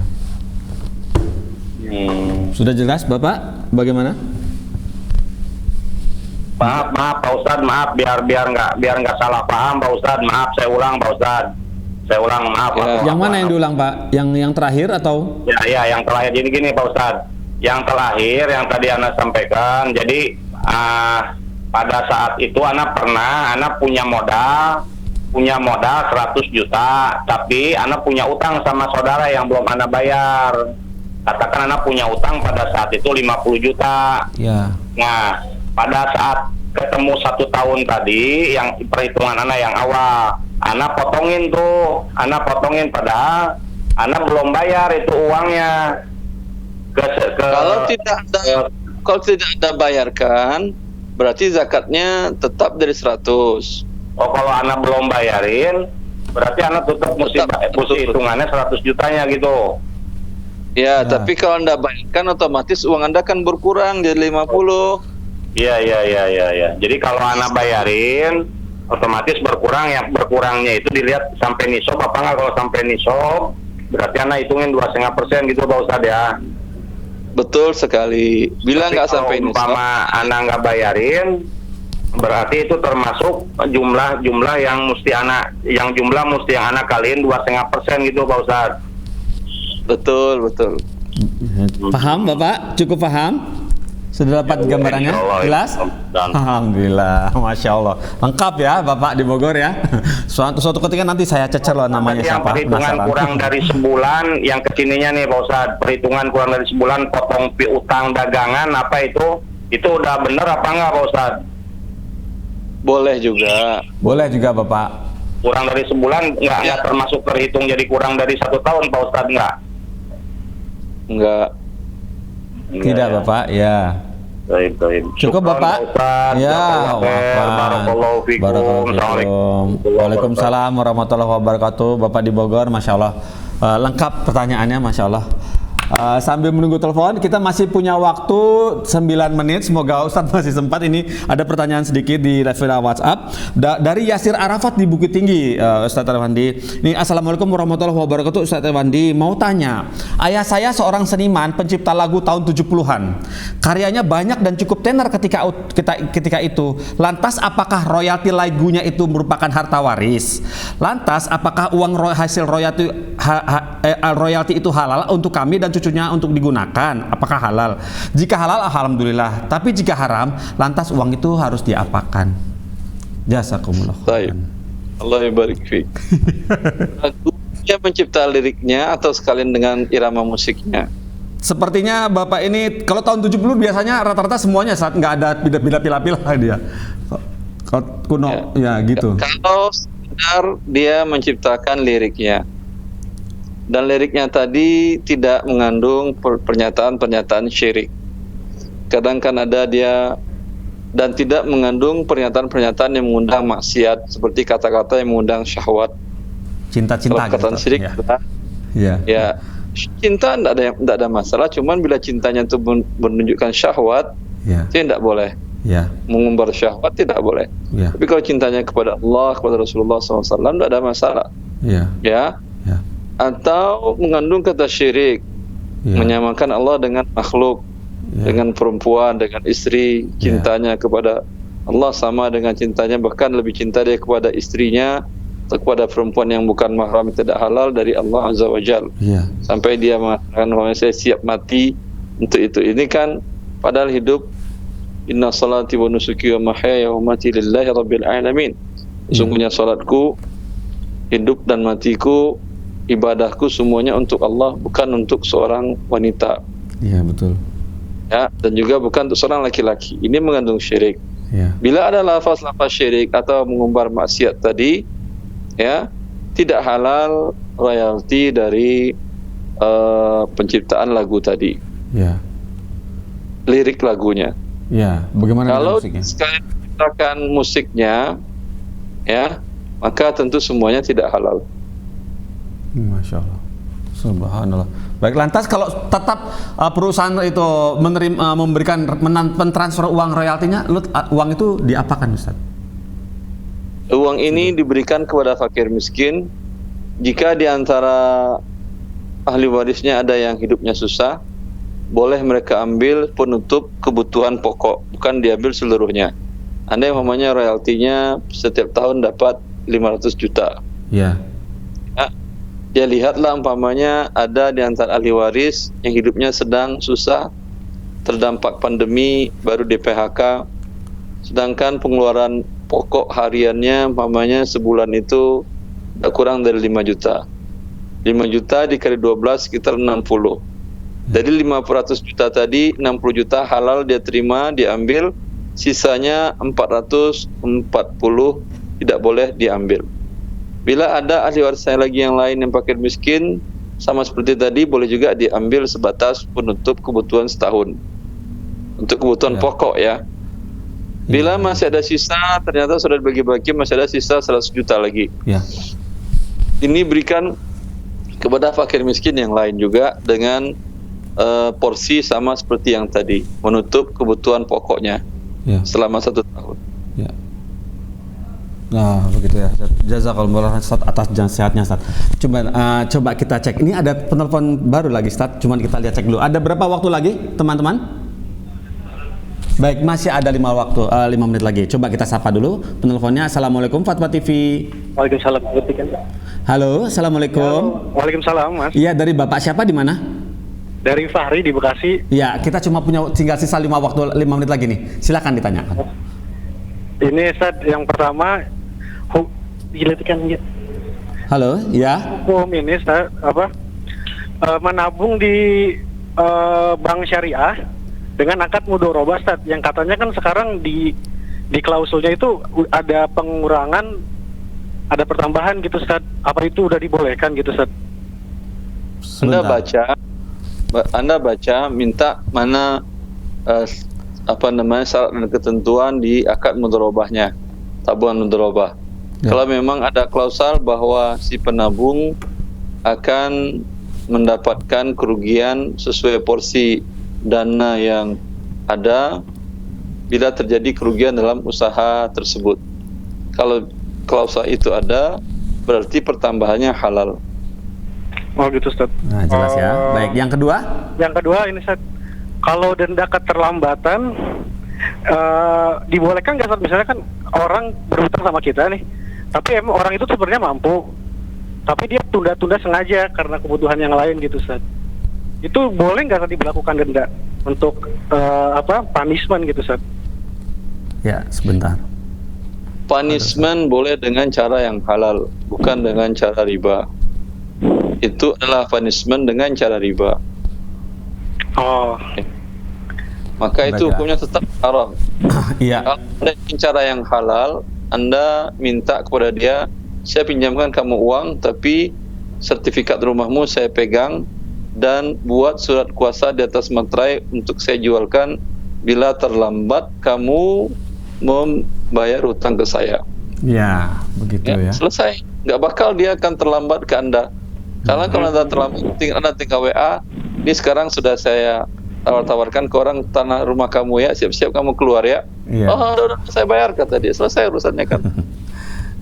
Sudah jelas Bapak? Bagaimana? Maaf Pak Ustadz, maaf biar nggak salah paham Pak Ustadz, maaf saya ulang Pak Ustadz. Saya ulang, maaf. Ya. Yang mana yang diulang Pak? Yang terakhir atau? Ya, yang terakhir. Jadi gini Pak Ustadz, yang terakhir yang tadi Ana sampaikan. Jadi pada saat itu Ana punya modal 100 juta, tapi Ana punya utang sama saudara yang belum Ana bayar. Katakan Ana punya utang pada saat itu 50 juta. Ya. Nah, pada saat ketemu 1 tahun tadi, yang perhitungan Ana yang awal, Ana potongin padahal Ana belum bayar itu uangnya. Kalau tidak Anda bayarkan, berarti zakatnya tetap dari 100. Oh, kalau Ana belum bayarin, berarti Ana tetap mesti hitungannya 100 jutanya gitu. Ya, tapi kalau Anda bayarkan otomatis uang Anda kan berkurang jadi 50. Iya. Jadi kalau Ana bayarin otomatis berkurang, yang berkurangnya itu dilihat sampai nisab apa enggak. Kalau sampai nisab berarti Ana hitungin 2,5% gitu Pak Ustadz ya. Betul sekali. Bila nggak sampai nisab, umpama Ana nggak bayarin, berarti itu termasuk jumlah yang mesti Ana kaliin 2,5% gitu Pak Ustadz. Betul. Paham Bapak? Cukup paham? Sudah dapat gambarannya? Jelas? Alhamdulillah, Masya Allah. Lengkap ya Bapak di Bogor ya. Suatu ketika nanti saya cecer loh namanya siapa. Perhitungan kurang dari sebulan, yang kekininya nih Pak Ustadz, perhitungan kurang dari sebulan potong utang dagangan apa itu udah bener apa enggak Pak Ustadz? boleh juga. Boleh juga Bapak. Kurang dari sebulan nggak termasuk terhitung jadi kurang dari 1 tahun Pak Ustadz nggak? Enggak. Tidak Bapak, ya. Baik. Cukup Bapak. Ya, Barakallahu fikum. Waalaikumsalam warahmatullahi wabarakatuh. Bapak di Bogor, Masya Allah. Lengkap pertanyaannya, Masya Allah. Sambil menunggu telepon, kita masih punya waktu 9 menit. Semoga Ustadz masih sempat. Ini ada pertanyaan sedikit di referral WhatsApp dari Yasir Arafat di Bukit Tinggi. Ustadz Irwandi, ini Assalamualaikum warahmatullahi wabarakatuh. Ustadz Irwandi mau tanya, ayah saya seorang seniman pencipta lagu tahun 70-an. Karyanya banyak dan cukup tenar ketika itu. Lantas apakah royalti lagunya itu merupakan harta waris? Lantas apakah uang hasil royalti itu halal untuk kami dan cucunya untuk digunakan? Apakah halal? Jika halal, alhamdulillah. Tapi jika haram, lantas uang itu harus diapakan? Jazakumullah. Baik. Allah barik fiik. Dia mencipta liriknya atau sekalian dengan irama musiknya? Sepertinya Bapak ini kalau tahun 70 biasanya rata-rata semuanya saat nggak ada pilih-pilih dia. Kalau kuno ya gitu. Kalau sekedar dia menciptakan liriknya, dan liriknya tadi tidak mengandung pernyataan-pernyataan syirik. Kadang kan ada dia, dan tidak mengandung pernyataan-pernyataan yang mengundang maksiat, seperti kata-kata yang mengundang syahwat. Cinta-cinta gitu. Kata syirik ya. Cinta tidak ada masalah, cuman bila cintanya itu menunjukkan syahwat, itu tidak boleh. Mengumbar syahwat tidak boleh. Tapi kalau cintanya kepada Allah, kepada Rasulullah SAW, tidak ada masalah. Atau mengandung kata syirik, menyamakan Allah dengan makhluk, dengan perempuan, dengan istri. Cintanya kepada Allah sama dengan cintanya, bahkan lebih cinta dia kepada istrinya atau kepada perempuan yang bukan mahram, tidak halal dari Allah Azza wa Jalla. Sampai dia mengatakan bahwa saya siap mati untuk itu. Ini kan padahal hidup, inna salati wa nusuki wa mahyaya wa mati lillahi rabbil alamin. Sungguhnya salatku, hidup dan matiku, ibadahku semuanya untuk Allah, bukan untuk seorang wanita. Iya betul. Ya, dan juga bukan untuk seorang laki-laki. Ini mengandung syirik. Bila ada lafaz-lafaz syirik atau mengumbar maksiat tadi, tidak halal royalti dari penciptaan lagu tadi. Lirik lagunya. Bagaimana kalau sekali menciptakan musiknya, maka tentu semuanya tidak halal. Masya Allah. Subhanallah. Baik, lantas kalau tetap perusahaan itu memberikan mentransfer uang royaltinya, uang itu diapakan, Ustaz? Uang ini diberikan kepada fakir miskin jika di antara ahli warisnya ada yang hidupnya susah, boleh mereka ambil penutup kebutuhan pokok, bukan diambil seluruhnya. Anda yang umpamanya royaltinya setiap tahun dapat 500 juta. Ya. Ya lihatlah umpamanya ada di antara ahli waris yang hidupnya sedang susah, terdampak pandemi, baru di PHK, sedangkan pengeluaran pokok hariannya umpamanya sebulan itu tidak kurang dari 5 juta. 5 juta dikali 12 sekitar 60. Dari 500 juta tadi, 60 juta halal dia terima, diambil, sisanya 440 tidak boleh diambil. Bila ada ahli waris saya lagi yang lain yang fakir miskin, sama seperti tadi, boleh juga diambil sebatas penutup kebutuhan setahun. Untuk kebutuhan pokok ya. Bila masih ada sisa, ternyata sudah dibagi-bagi, masih ada sisa 100 juta lagi. Ya. Ini berikan kepada fakir miskin yang lain juga dengan porsi sama seperti yang tadi, menutup kebutuhan pokoknya selama 1 tahun. Ya. Nah, begitu ya. Jazakallahu Ustaz atas nasihatnya, Ustaz. Coba kita cek. Ini ada penelpon baru lagi, Ustaz. Cuman kita lihat cek dulu. Ada berapa waktu lagi, teman-teman? Baik, masih ada 5 menit lagi. Coba kita sapa dulu penelponnya. Assalamualaikum Fatwa TV. Waalaikumsalam. Halo, assalamualaikum. Waalaikumsalam, Mas. Iya, dari Bapak siapa, di mana? Dari Fahri di Bekasi. Ya, kita cuma tinggal sisa 5 menit lagi nih. Silakan ditanyakan. Ini Ustaz, yang pertama Halo, ya. Hukum ini Ustaz, menabung di bank syariah dengan akad mudharabah, Ustaz, yang katanya kan sekarang di klausulnya itu ada pengurangan, ada pertambahan gitu, Ustaz. Apa itu udah dibolehkan gitu, Ustaz? Anda baca minta mana syarat dan ketentuan di akad mudharabahnya, tabungan mudharabah. Kalau memang ada klausal bahwa si penabung akan mendapatkan kerugian sesuai porsi dana yang ada bila terjadi kerugian dalam usaha tersebut. Kalau klausal itu ada, berarti pertambahannya halal. Oh gitu, Ustaz. Nah, jelas ya. Baik, yang kedua? Yang kedua ini, Ustaz, kalau denda keterlambatan dibolehkan nggak, Ustaz? Misalnya kan orang berhutang sama kita nih, tapi emang orang itu sebenarnya mampu, tapi dia tunda-tunda sengaja karena kebutuhan yang lain gitu, Ustaz. Itu boleh nggak tadi dilakukan denda untuk punishment gitu, Ustaz? Ya, sebentar. Punishment boleh dengan cara yang halal, bukan dengan cara riba. Itu adalah punishment dengan cara riba. Oh. Maka itu hukumnya tetap haram. Iya. Kalau dengan cara yang halal, Anda minta kepada dia, saya pinjamkan kamu uang, tapi sertifikat rumahmu saya pegang dan buat surat kuasa di atas materai untuk saya jualkan. Bila terlambat, kamu membayar hutang ke saya. Ya, begitu ya. Selesai. Nggak bakal dia akan terlambat ke Anda. Karena kalau Anda terlambat, Anda tinggal WA, ini sekarang sudah saya tawar-tawarkan ke orang tanah rumah kamu ya, siap-siap kamu keluar ya. Iya. Oh, udah saya bayar, kata dia. Selesai urusannya kan.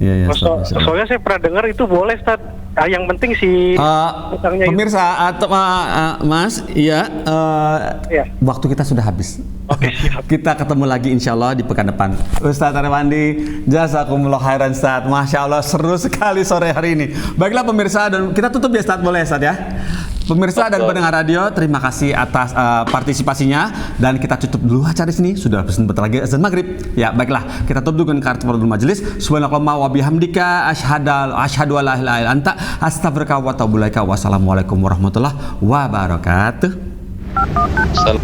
Iya, Soalnya saya pernah dengar itu boleh, Ustaz. Yang penting si pemirsa atau Mas, iya, waktu kita sudah habis. Oke, siap. Kita ketemu lagi insya Allah di pekan depan. Ustaz Arwandi, jazakumullah khairan, Ustaz. Masya Allah, seru sekali sore hari ini. Baiklah pemirsa, dan kita tutup ya, Ustaz, boleh, Ustaz ya? Pemirsa dan pendengar radio, terima kasih atas partisipasinya, dan kita tutup dulu acara di sini. Sudah sebentar lagi azan maghrib. Ya, baiklah, kita tutup dengan karakter majelis. Subhanakallahumma wa bihamdika asyhadu an la ilaha illa anta astaghfiruka wa atubu ilaika. Wassalamualaikum warahmatullahi wabarakatuh. Ya Allah.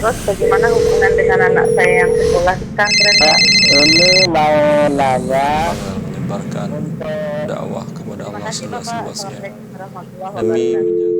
Terus bagaimana hubungan dengan anak saya yang sekolah di pesantren? Ini mau nanya Menyebarkan dakwah kepada Allah seluas-luasnya Assalamualaikum warahmatullahi demi wabarakatuh.